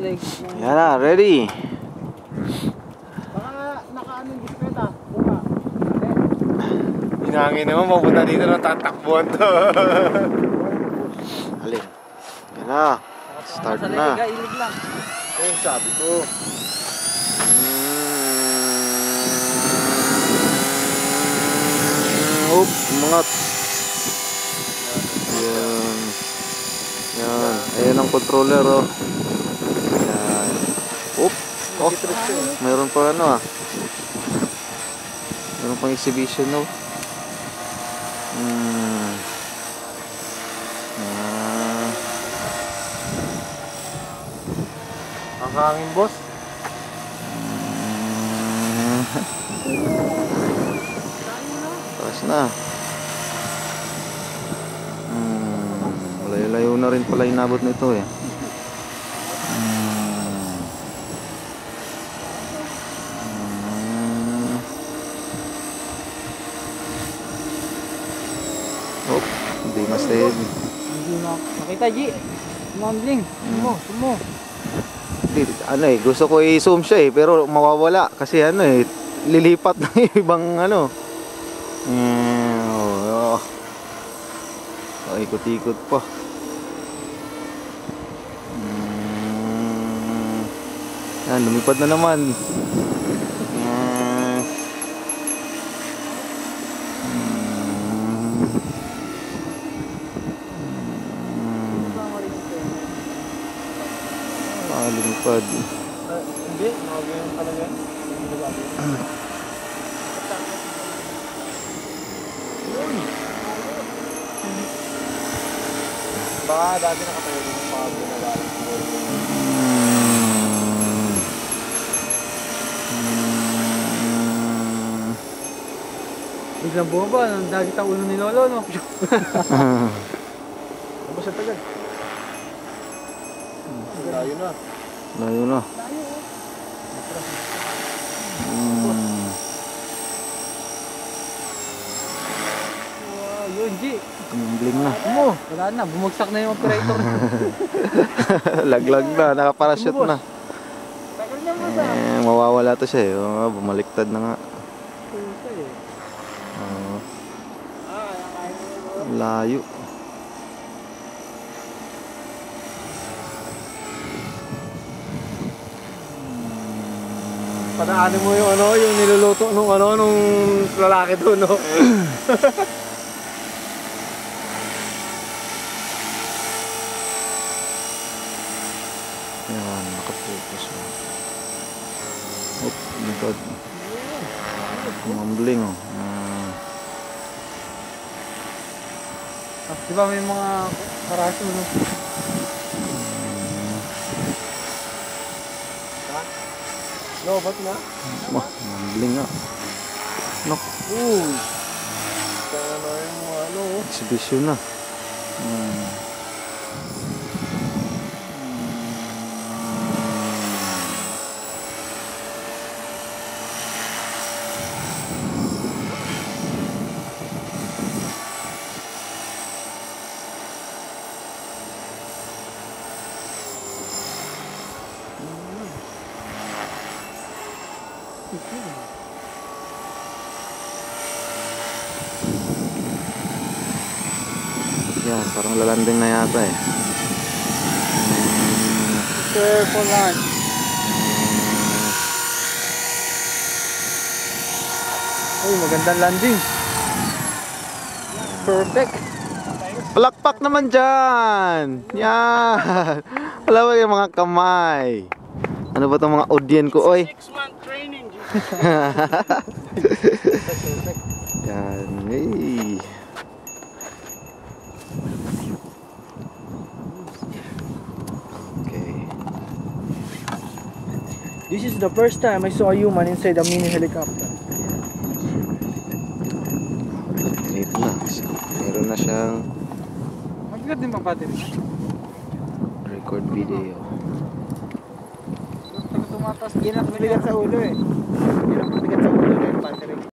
legs. Yan na, ready. Baka nakaano yung bisikleta. Buka. Hinangin naman, mapunta dito na tatakbuhan to. Alin. Yan na. Start na. Ilig lang. Ayun sabi ko. Oop, umangat. Yan. Yan. Ayan ang controller, oh. Yan. Oop. Oh, mayroon pa ano, ah. Mayroon pang exhibition, no? Ang hangin, boss. Taas na. Layo-layo na rin pala inabot nito, eh. Oh, hindi mas-steady. Hindi nakita, G. Mumbling. Sumo. Ano eh, gusto ko i-zoom siya eh, pero mawawala kasi ano eh, lilipat ng ibang ano. Ikot-ikot pa. Yan, lumipad na naman. Lumipad. Hindi, nakagayon talaga. Baka dati nakatayo din yung mga ginagalang siguro. Biglang bumaba. Nang dagit ang ulo ni Lolo, no? Ano siya tagal? Layo na. Layo na. Yun, G. Bling na. Wala na. Bumagsak na yung operator. Laglag na, nakaparachute na. Tagal niya mo sa. Mawawala to siya eh. Bumaliktad na nga. Layo. Padaanin mo yung ano, yung niluluto nung ano, nung lalaki doon, no? Yan, nakapokus na. Oh my god. Mumbling, oh. Di ba may mga karaso, no? No, ba't na? Mumbling nga. Nok. Ano yung ano? Exhibition na. Yan, parang lalanding na yata eh. Careful land. Uy, magandang landing. Perfect. Palakpak naman dyan. Yan. Wala ba yung mga kamay? Ano ba itong mga audien ko, oy? 6-month training. Yan, eh. Okay. This is the first time I saw a human inside a mini helicopter. Ito na. Meron na siyang Magigad din ba battery? record video. Tumatas, ginang mabigat sa ulo eh. Ginang mabigat sa ulo na yung battery.